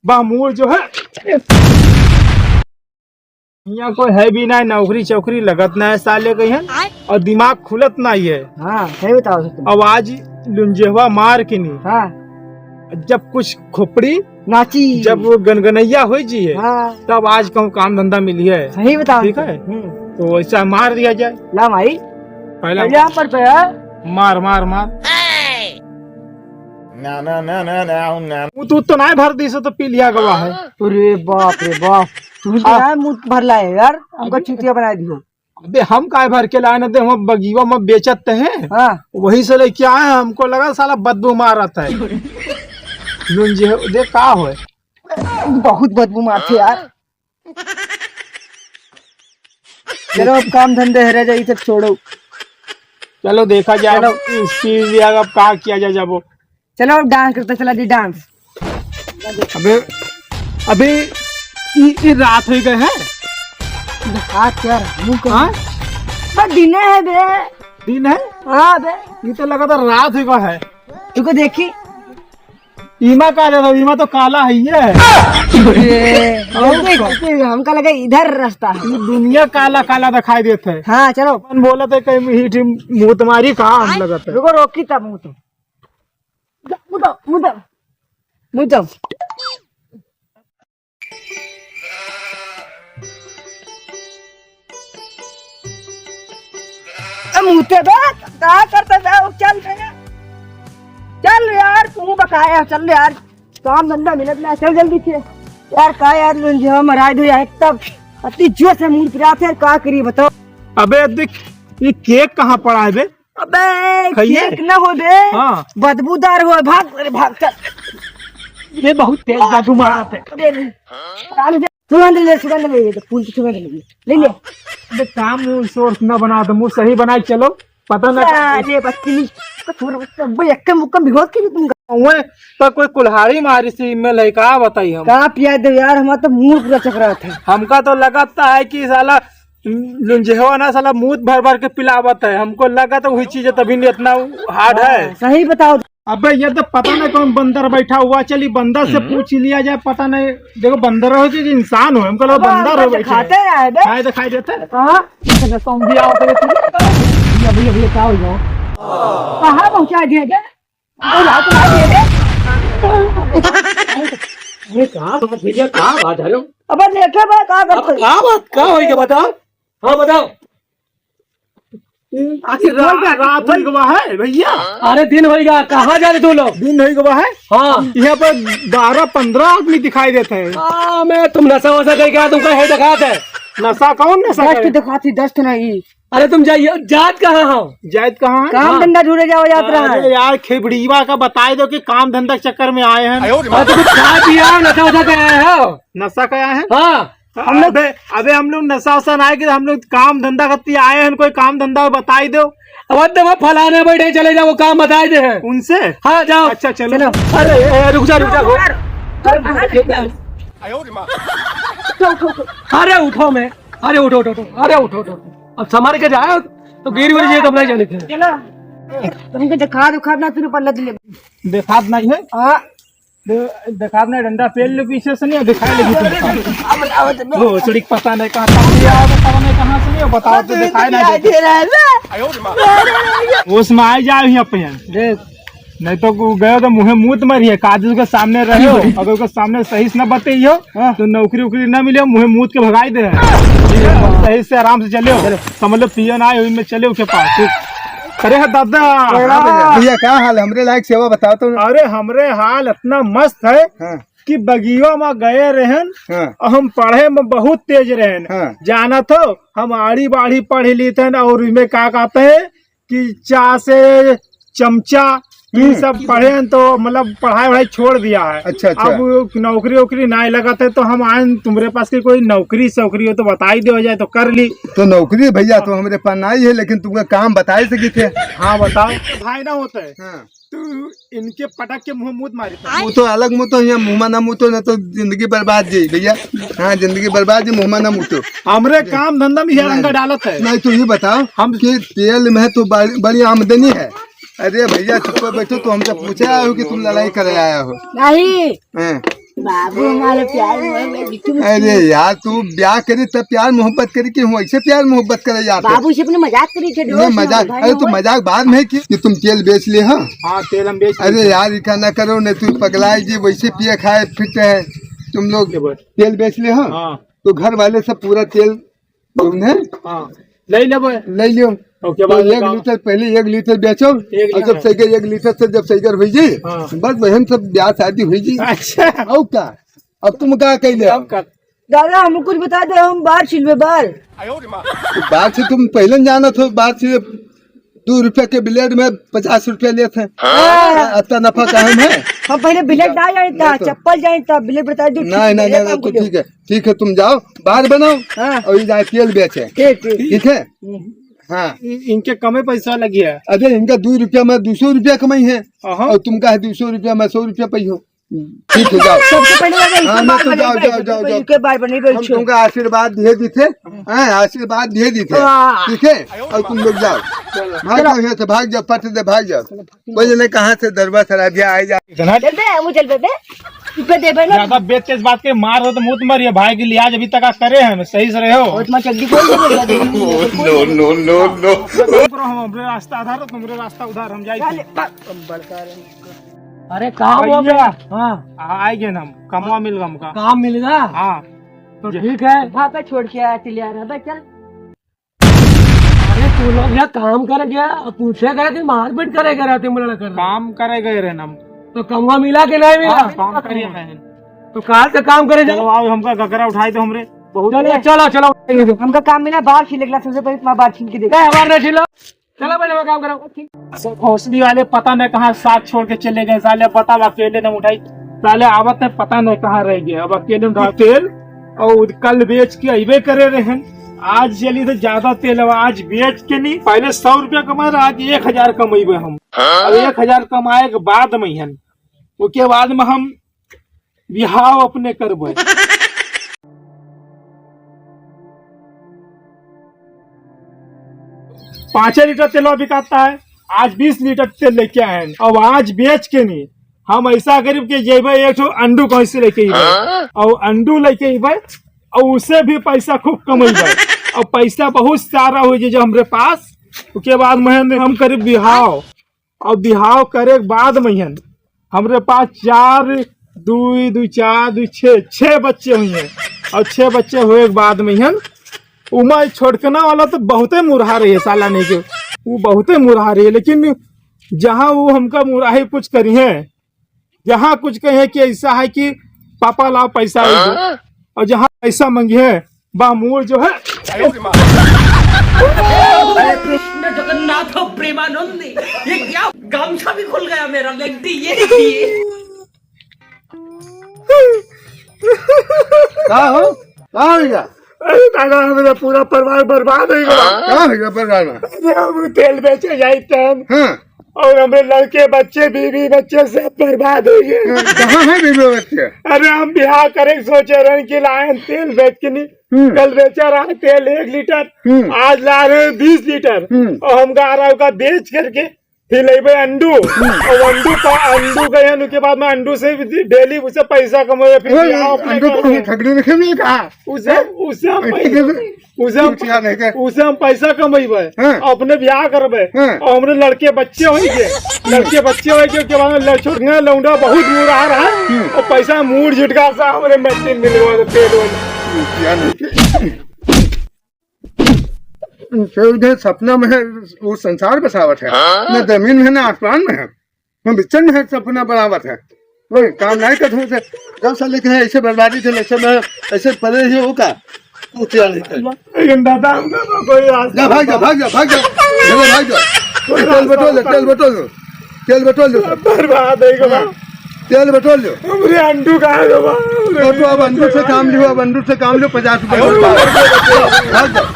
बामूर जो है यहाँ कोई है भी ना, नौकरी चौकरी लगत ना है साले कहीं है और दिमाग खुलत ना ही है। हाँ सही बताओ तुम। आवाज लुंजेवा मार के नहीं। हाँ जब कुछ खोपड़ी नाची जब वो गनगनैया हो जी है हाँ तब आज कहूँ काम धंधा मिली है। सही बताओ। ठीक है तो ऐसा मार दिया जाए। ला माई पहला यहाँ पर पे मार मार मार ना ना ना ना ना ना तू तो नहीं भर दी तो पी लिया गवा है। अरे बाप रे बाप, तुम तो यार मुंह भर लाए यार, हमको चुतिया बना दियो। अबे हम काय भर के लाए ना दे, हम बगीवा में बेचते हैं। हाँ वही से लेके आए हैं। हमको लगा साला बदबू मार रहा था। लुंजे देख का हो बहुत बदबू मारते यार। चलो अब काम धंधे रह जाए सब छोड़ो। चलो देखा जाए इसकी अब क्या किया जाए। जब चलो अब डांस करते चला दी डांस। अबे अबे ये रात हो गए है। हाथ यार मुंह को हाँ बस दिन है बे। दिन है। हाँ बे ये तो लगा था रात हो गया है। तुमको देखी ईमा काला था, ईमा तो काला है ये। हमका लगा इधर रास्ता है। ये दुनिया काला काला दिखाई देते है। हाँ चलो अपन बोला था कहीं मीठी मुंह तुम्हारी काम लगा था। रुको रोकी तब मुँह तो मुँह तो मुँहते बे क्या करता था। चल भैया चल यार, तू बकाया चल यार, काम धंधा मिलत ना। चल जल्दी से यार। का यार लुंजिया मराई दो यार, तब अति जोर से मुंह पिरा थे। का करी बताओ। अबे देख ये केक कहाँ पड़ा है बे। अबे खाइए। केक न हो बे। हाँ। बदबूदार हो। भाग अरे भाग चल। ये बहुत तेज जादू मारा था। सुगंध ले सुगंध ले, तो फूल की सुगंध ले ले। अबे काम सोर्स न बना तो मुँह सही बनाए चलो। पता ना अरे बच्ची यक्कम मुक्कम भिगोत के तुम वह पर कोई कुल्हाड़ी मारी सी ईमेल है का बताई हम। कहाँ पिया दो यार, हमारा तो मुंह पूरा चकरा था। हमका तो लगाता है कि साला लुंजेवा ना साला मुंह भर भर के पिलावत है। हमको लगा तो वही चीज है तभी नहीं इतना हार्ड है। सही बताओ। अबे ये तो पता नहीं कौन बंदर बैठा हुआ। चली बंदर से पूछ लिया जाए। पता नहीं देखो बंदर हो कि इंसान हो। हमको लगा बंदर हो बैठे खाते हैं बे। दिखाई देते है। कहाँ भैया भैया क्या हो गया, कहाँ पहुँचा दिए बे। भैया कहाँ बात है। अब देखे बे कहाँ करते। क्या बात क्या हो बताओ। हाँ बताओ। आखिर रात हो गया है भैया। अरे दिन हो गया, कहाँ जा रहे तू लोग। दिन हो गया है। हाँ यहाँ पर 12-15 आदमी दिखाई देते हैं। मैं तुम नशा वशा करके आया, तुमको है दिखाते है। नशा कौन नशा दस्त करे? दिखाती दस्त नहीं। अरे तुम जाइए, जात कहाँ हो। जायद कहाँ है। काम धंधा ढूंढे जाओ याद रहा अरे है। यार खेबड़ीवा का बताए दो कि काम धंधा के चक्कर में आए हैं। अरे तुम खा पिया नशा वशा कर आए हो। नशा क्या है। हाँ अबे हम लोग नशा वशा ना आए कि हम लोग काम धंधा करते आए हैं। कोई काम धंधा बताई दो। अब तुम फलाने बैठे चले जाओ, वो काम बताए दे हैं उनसे। हाँ जाओ। अच्छा चलो। अरे रुक जा अरे उठो मैं, अरे उठो उठो उठो, अरे उठो उठो। अब संभाल के जाओ तो गिर उड़ जाए तो नहीं जाने थे। चलो तुमको दिखा दुखा ना तुम पल्ला दिले। देखात नहीं है। हाँ देखात नहीं डंडा पेल लो पीछे से नहीं दिखाई लगी। वो चुड़ी पता नहीं कहाँ पता नहीं कहाँ से नहीं बताओ तो दिखाई नहीं दे रहा है। उसमें आ जाए यहाँ पे देख नहीं तो गए तो मुँह मूत मरिए। काजू के सामने रहे हो, अगर उसके सामने सही से न बताइयो तो नौकरी उकरी न मिले मुँह मूत के भगाई दे। सही से आराम से चले समझ लो पियो ना में चले उसके पास। अरे दादा भैया क्या हाल है। हमरे लायक सेवा बताओ तो। अरे हमरे हाल इतना मस्त है कि बगिया में गए रहन। हम पढ़े में बहुत तेज रहन। जाना तो हम आड़ी बाड़ी पढ़ ली थे और इसमें क्या कहते हैं कि चा से चमचा ये सब पढ़े हैं तो मतलब पढ़ाई वढ़ाई छोड़ दिया है। अच्छा। अब नौकरी वोकरी नहीं लगा थे तो हम आए तुम्हारे पास की कोई नौकरी सौकरी हो तो बताई दे जाए तो कर ली। तो नौकरी भैया तो हमारे पास नहीं है, लेकिन तुमको काम बताए सकी थे। हाँ बताओ। भाई ना होता है तो इनके पटक के मुँह मूत मारी मुँह तो अलग मुँह तो यहाँ मुँह ना मुँह तो न तो जिंदगी बर्बाद जी भैया। हाँ जिंदगी बर्बाद जी मुँह ना मुँह तो। हमरे काम धंधा में रंगा डालत है। नहीं तो ये बताओ हम कि तेल में तो बड़ी आमदनी है। अरे भैया चुप बैठो तो हमसे पूछे आए हो कि तुम लड़ाई करे आया हो। नहीं बाबू हमारा प्यार मोहब्बत बिट्टू अरे यार तू ब्याह करी तब प्यार मोहब्बत करी कि हूँ ऐसे प्यार मोहब्बत करे यार बाबू से अपने मजाक करी थे ये मजाक, अरे तू मजाक बाद में की कि तुम तेल बेच लिए हाँ हाँ तेल हम बेच अरे यार इका ना करो नहीं तू पगलाए जी वैसे पिए खाए फिट है तुम लोग तेल बेच लिए हाँ हाँ तो घर वाले सब पूरा तेल तुमने हाँ ले लो ले लियो ओके तो बाद 1 लीटर पहले 1 लीटर बेचो और जब सही 1 लीटर से जब सही हुई जी हाँ। बस बहन सब ब्याह शादी हुई जी अच्छा और क्या अब तुम क्या कह ले दादा हमको कुछ बता दे हम बाहर छिलवे बाल बात से तुम पहले जाना था बात से 2 रुपए के ब्लेड में 50 रुपए लेते हैं इतना नफा कायम है हम पहले बिलेट ना जाए था चप्पल जाए था बिलेट बता दो नहीं नहीं नहीं तो ठीक है तुम जाओ बाहर बनाओ हाँ। और ये जाए तेल बेचे ठीक ठीक है हाँ इनके कमे पैसा लगी है अरे इनका 2 रुपया में 200 रुपया कमाई है अहाँ। और तुमका है 200 रुपया में 100 रुपया पई हो ठीक है जाओ सबसे पहले हाँ, मैं तो जाओ के बार बने हम तुमका आशीर्वाद दिए दी थे हाँ आशीर्वाद दिए दी थे हाँ। ठीक है और तुम लोग जाओ भाग जाओ यहाँ से भाग जाओ पट दे भाग जाओ कोई जने कहाँ से दरबार सराधिया आ जाए इतना चल बे हम चल बे रुपए दे बे ना ज्यादा बेच के इस बात के मार हो तो मुंह तुम्हारी भाई की लिहाज अभी तक आप करे हैं सही से रहे हो और तुम्हारा चड्डी खोल दे हम हमरे रास्ता आधार हो तुम्हारे रास्ता उधार हम जाए अरे काम हो गया हाँ आएंगे ना हम कमवा मिल गम का काम मिल गया हाँ तो ठीक है वहाँ पे छोड़ के आया चलिए यार बे चल अरे तू लोग यहाँ काम कर गया पूछे गए थे मारपीट करे गए रहते मुझे कर काम करे गए रहे हम तो कमवा मिला के नहीं मिला काम करिए नहीं तो काल से काम करे चलो आओ हमका गगरा उठाए तो हमरे चलो चलो चलो हमका काम मिला बाहर छिलकला सबसे पहले तुम्हारा बाहर छिल के दे हमारे छिलो चलो पहले मैं काम करो हौसली वाले पता नहीं कहाँ साथ छोड़ के चले गए साले पता अकेले न उठाई साले आवत है पता नहीं कहाँ रह गए अब अकेले उठा तेल और कल बेच के अबे करे रहे आज चली तो ज्यादा तेल अब आज बेच के नहीं पहले 100 रुपया कमा रहे आज 1000 कमेबे हम अब 1000 कमाए के बाद में हन उसके बाद में हम बिहाव अपने करबे 5 लीटर तेल बिकाता है आज 20 लीटर तेल लेके आए हैं अब आज बेच के नहीं हम ऐसा करीब के जेबे एक अंडू कैसे लेके और अंडू लेके और उससे भी पैसा खूब कमेबे और पैसा बहुत सारा हो जो हमारे पास उसके बाद में हम करीब बिहाव और बिहाव करे के बाद में हमारे पास 4 2 2 4 2 6 बच्चे हुए हैं और 6 बच्चे हुए के बाद में उमा छोड़कना वाला तो बहुते मुरहा रही है साला नहीं के वो बहुते मुरहा रही है लेकिन जहाँ वो हमका मुराही कुछ करी है जहाँ कुछ कहे कि ऐसा है कि पापा लाओ पैसा और जहाँ पैसा मांगी है बामूर जो है कृष्ण जगन्नाथ प्रेमानंद ये क्या गामछा भी खुल गया मेरा लगती ये कहाँ हो गया अरे दादा हमारा पूरा परिवार बर्बाद हो गया कहाँ हो गया परिवार में अरे हम तेल बेचे जाते हैं हाँ और हमारे लड़के बच्चे बीवी बच्चे सब बर्बाद हो गए कहाँ है बीबी बच्चे अरे हम बिहार करे सोचे रहे कि लाए तेल बेच के नहीं कल बेचा रहा है तेल 1 लीटर आज ला रहे 20 लीटर और हम गा रहा है बेच करके फिर ले अंडू और अंडू गए के बाद में अंडू से डेली उसे पैसा कमाए फिर ठगड़ी रखे नहीं कहा उसे हम पैसा कमेबे अपने ब्याह करबे और हमरे लड़के बच्चे होंगे उसके बाद में छोटना लौंडा बहुत बुरा रहा और पैसा मूड झुटका सा हमरे मशीन मिल गया तेल उधर सपना में है वो संसार बसावट है न जमीन में है न आसमान में है न बिचन में है सपना बनावट है कोई काम नहीं करते थे जब से लेके ऐसे बर्बादी थे ऐसे में ऐसे पड़े ही होगा दादा कोई भाग जाओ तेल बटोल दो बर्बाद है तेल बटोल दो हमरे अंडू कहाँ गवा अब अंडू से काम लो 50 रुपए भाग जाओ